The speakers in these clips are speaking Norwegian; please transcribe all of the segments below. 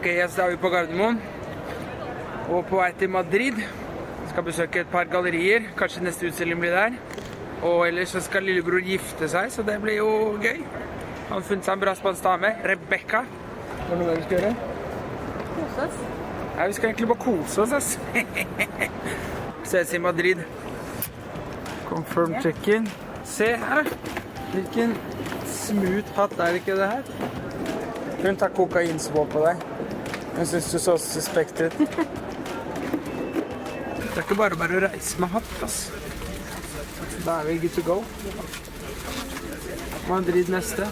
Ok, så er vi på Gardermoen. Og på vei til Madrid. Skal besøke et par gallerier. Kanskje neste utstilling blir der. Og ellers så skal lillebror gifte seg, så det blir jo gøy. Han har funnet seg en bra spansk dame, Rebecca. Hva er det vi skal gjøre? Kose oss. Ja, vi skal egentlig bare kose oss, ass. Ses i Madrid. Confirm check-in. Se her, hvilken smooth hatt er det ikke det her? Hun tar kokainsvå på deg. Jeg synes du så suspekt ut. Det er ikke bare å reise med hatt, ass. Da er vi good to go. Madrid neste.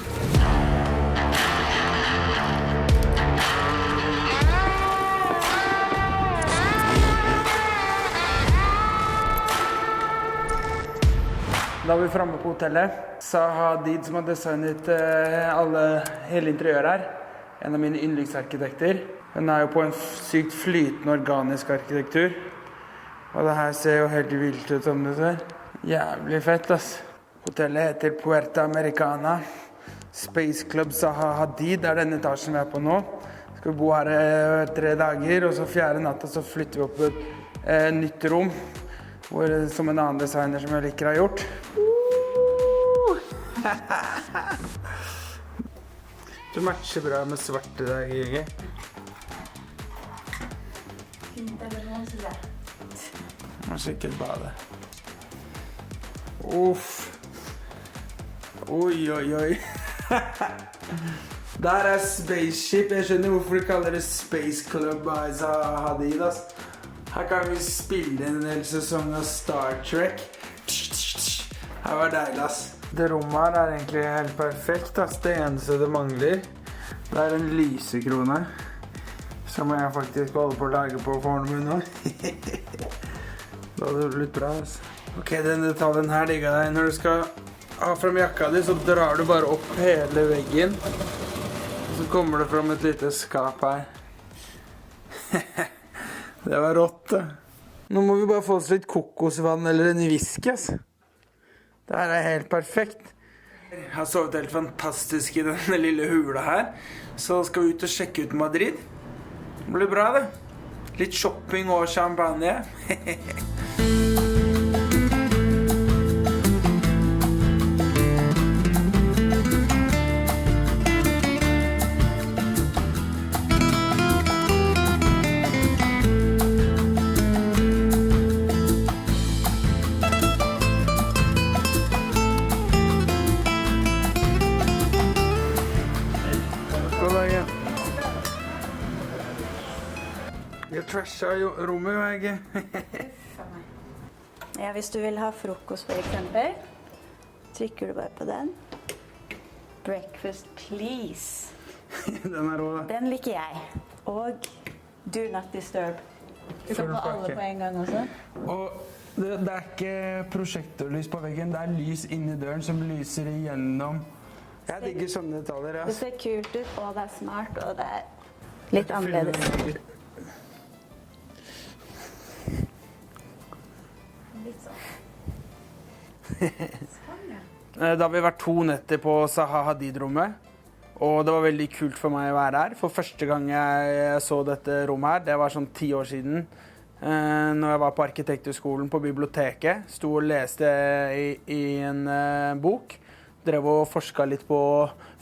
Da er vi fremme på hotellet. Zaha Hadid, som har designet hele interiøret her. En av mine yndlingsarkitekter. Hun er jo på en sykt flytende organisk arkitektur. Og det her ser jo helt vilt ut som du ser. Jævlig fett, ass. Hotellet heter Puerta Americana. Space Club Zaha Hadid er den etasjen vi er på nå. Skal bo her 3 dager, og så 4. natta så flytter vi opp et nytt rom. Som en annen designer som jeg liker har gjort. Du matcher bra med svarte der, Gigi. Fint eller noe, synes jeg. Må sikkert bade. Uff. Oi, oi, oi. Der er Spaceship. Jeg skjønner hvorfor de kaller det Space Club by Zaha Hadid, ass. Her kan vi spille en hel sesong av Star Trek. Her var deilig, ass. Det rommet her er egentlig helt perfekt, ass. Det eneste det mangler, det er en lysekrone. Så må jeg faktisk holde på å lage på formen min nå. Da hadde det blitt bra, ass. Ok, den detaljen her ligger deg. Når du skal ha frem jakka di, så drar du bare opp hele veggen. Så kommer det frem et lite skap her. Det var rått, det. Nå må vi bare få oss litt kokosvann eller en whisky, ass. Det her er helt perfekt. Jeg har sovet helt fantastisk i denne lille hula her. Så skal vi ut og sjekke ut Madrid. Det blir bra, det. Litt shopping og champagne. Jeg trasher jo rommet, jo ikke. Ja, hvis du vil ha frokost for eksempel, trykker du bare på den. Breakfast, please. Den er rå, da. Den liker jeg. Og do not disturb. Du kan få alle på en gang også. Og det er ikke prosjektorlys på veggen, det er lys inni døren som lyser igjennom. Jeg digger sånne detaljer, ja. Det ser kult ut, og det er smart, og det er litt annerledes. Litt sånn. Da har vi vært 2 netter på Zaha Hadid-rommet, og det var veldig kult for meg å være her. For første gang jeg så dette rommet her, det var sånn 10 år siden, når jeg var på arkitekturskolen på biblioteket, sto og leste i en bok, drev og forsket litt på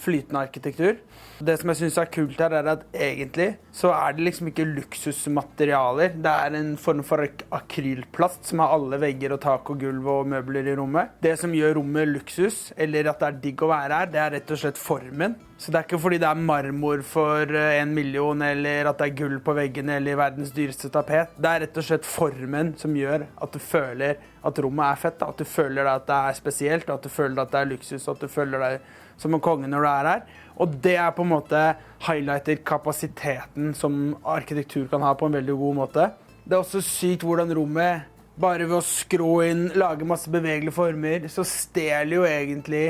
flytende arkitektur. Det som jeg synes er kult her, er at egentlig så er det liksom ikke luksusmaterialer. Det er en form for akrylplast som har alle vegger og tak og gulv og møbler i rommet. Det som gjør rommet luksus, eller at det er digg å være her, det er rett og slett formen. Så det er ikke fordi det er marmor for 1 million, eller at det er gull på veggene, eller verdens dyreste tapet. Det er rett og slett formen som gjør at du føler at rommet er fett, at du føler at det er spesielt, at du føler at det er luksus, at du føler deg som en konge når du er her. Og det er på en måte highlighter kapasiteten som arkitektur kan ha på en veldig god måte. Det er også sykt hvordan rommet, bare ved å skrå inn, lage masse bevegelige former, så stjeler jo egentlig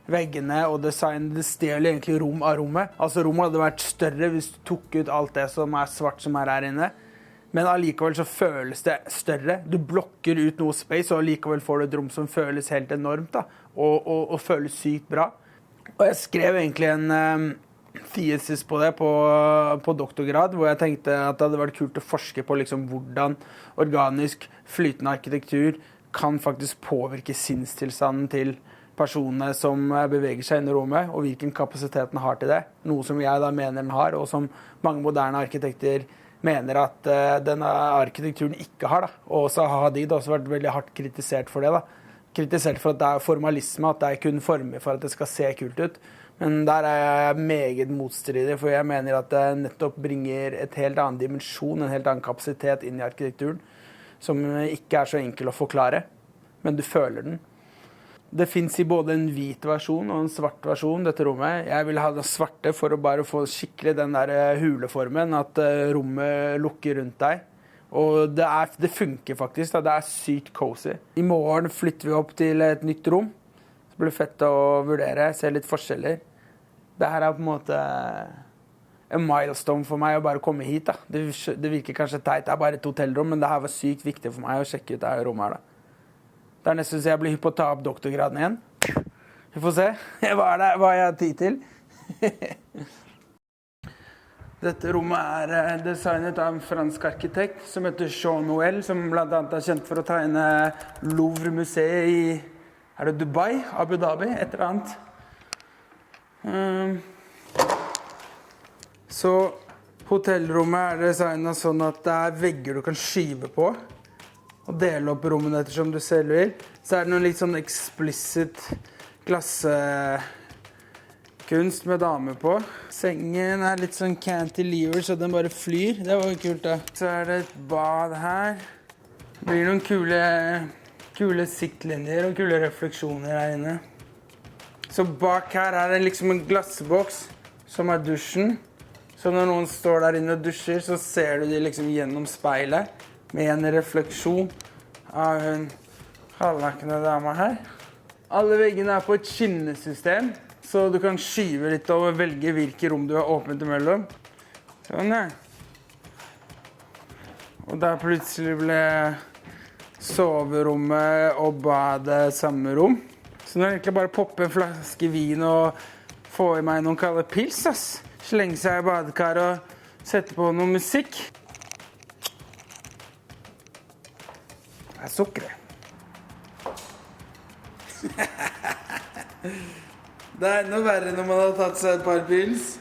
veggene og designet, det stjeler egentlig rom av rommet. Altså rommet hadde vært større hvis du tok ut alt det som er svart som er her inne. Men allikevel så føles det større. Du blokker ut noe space, og allikevel får du et rom som føles helt enormt da, og føles sykt bra. Og jeg skrev egentlig thesis på det på doktorgrad, hvor jeg tenkte at det hadde vært kult å forske på liksom hvordan organisk flytende arkitektur kan faktisk påvirke sinnstilstanden til personene som beveger seg inn i rommet, og hvilken kapasitet den har til det. Noe som jeg da mener den har, og som mange moderne arkitekter mener at denne arkitekturen ikke har. Da. Og Zaha Hadid har også vært veldig hardt kritisert for det. Da. Kritisert for at det er formalisme, at det er kun former for at det skal se kult ut. Men der er jeg meget motstridig, for jeg mener at det nettopp bringer et helt annen dimensjon, en helt annen kapasitet inn i arkitekturen, som ikke er så enkel å forklare, men du føler den. Det finnes i både en hvit versjon og en svart versjon, dette rommet. Jeg vil ha det svarte for å bare få skikkelig den der huleformen, at rommet lukker rundt deg. Og det funker faktisk, da. Det er sykt cozy. I morgen flytter vi opp til et nytt rom. Det blir fett å vurdere, se litt forskjeller. Det her er på en måte en milestone for meg å bare komme hit. Da. Det virker kanskje teit, det er bare et hotellrom, men det her var sykt viktig for meg å sjekke ut det her rommet her. Da. Det er nesten så jeg blir hypp på å ta opp doktorgraden igjen. Vi får se hva jeg har tid til. Dette rommet er designet av en fransk arkitekt som heter Jean Nouvel, som blant annet er kjent for å tegne Louvre-museet i Dubai, Abu Dhabi, et eller annet. Så hotellrommet er designet sånn at det er vegger du kan skyve på og dele opp rommene ettersom du selv vil. Så er det noen litt sånn explicit glassekunst med dame på. Sengen er litt sånn cantilever, så den bare flyr. Det var jo kult da. Så er det et bad her. Det blir noen kule siktlinjer og kule refleksjoner her inne. Så bak her er det liksom en glassboks som er dusjen. Så når noen står der inne og dusjer, så ser du de liksom gjennom speilet med en refleksjon av en halvnakne dame her. Alle veggene er på et skinnesystem, så du kan skyve litt og velge hvilke rom du har åpnet imellom. Sånn ja. Og der plutselig ble soverommet og badet samme rom. Så nå er det egentlig bare å poppe en flaske vin og få i meg noen kalde pils, ass. Slenge seg i badekar og sette på noe musikk. Det er sukker. Det er enda verre når man har tatt seg et par pils.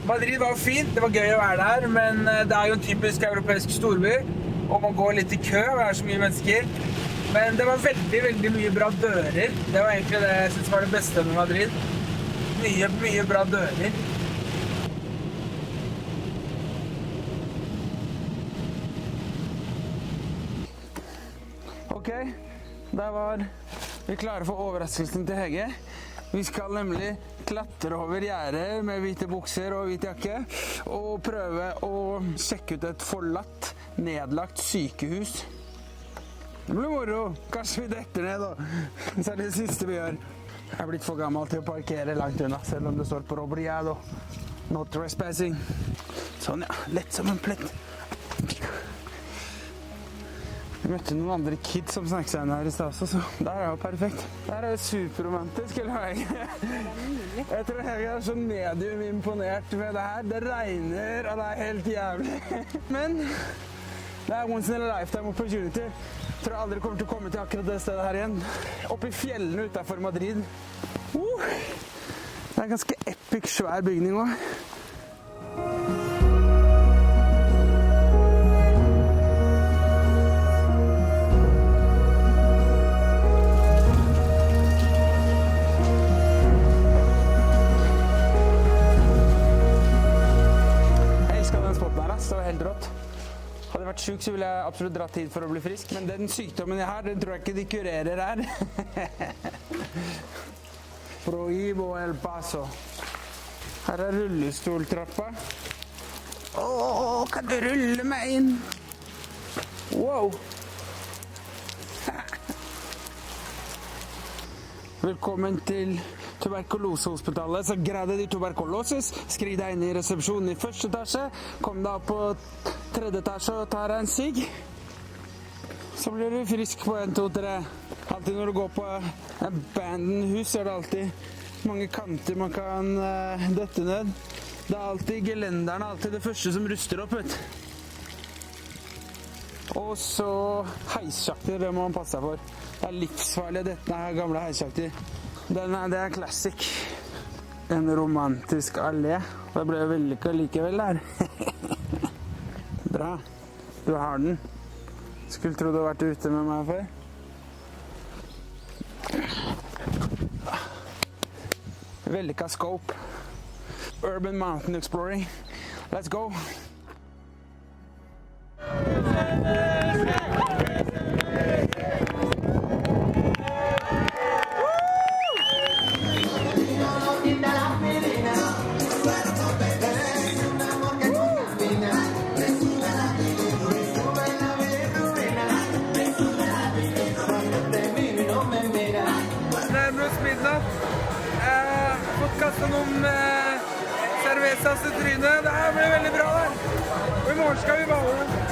Madrid var fint, det var gøy å være der, men det er jo en typisk europeisk storby, og man går litt i kø, og det er så mye mennesker. Men det var veldig, veldig mye bra dører. Det var egentlig det jeg synes var det beste med Madrid. Mye bra dører. Ok, der var vi klare for overraskelsen til Hege. Vi skal nemlig klatre over gjerder med hvite bukser og hvit jakke og prøve å sjekke ut et forlatt, nedlagt sykehus. Det blir moro. Kanskje vi detter ned da. Så er det siste vi gjør. Jeg er blitt for gammel til å parkere langt unna, selv om det står på Robriado. No trespassing. Sånn ja, lett som en plett. Jeg møtte noen andre kids som snakket seg her i sted, så der er jo perfekt. Der er det superromantisk, eller hva? Jeg tror jeg er så medium imponert med det her. Det regner, og det er helt jævlig. Men det er once in a lifetime opportunity. Jeg tror jeg aldri kommer til å komme til akkurat det stedet her igjen. Oppe i fjellene utenfor Madrid. Det er en ganske epic svær bygning også. Det var helt rått. Hadde jeg vært syk, så ville jeg absolutt dratt hit for å bli frisk. Men den sykdommen jeg har, den tror jeg ikke de kurerer her. Prohibo El Paso. Her er rullestoltrappa. Kan du rulle meg inn? Wow. Velkommen til tuberkulosehospitalet. Så grade de tuberkulosis. Skriv deg inn i resepsjonen i første etasje. Kom deg opp på tredje etasje og ta deg en sigg. Så blir du frisk på 1, 2, 3. Alltid når du går på abandoned hus, så er det alltid mange kanter man kan dette ned. Det er alltid gelenderen, alltid det første som ruster opp, vet du. Og så heissjakter, det må man passe seg for. Det er livsfarlig dette her gamle heissjakter. Det er classic. En romantisk allé. Det ble jo vellykket likevel der. Bra. Du har den. Skulle tro du har vært ute med meg før. Vellykket scope. Urban mountain exploring. Let's go. Nærmest midnatt. Fått kastet noen cervezas i trynet. Det her blir veldig bra der. Og i morgen skal vi bade.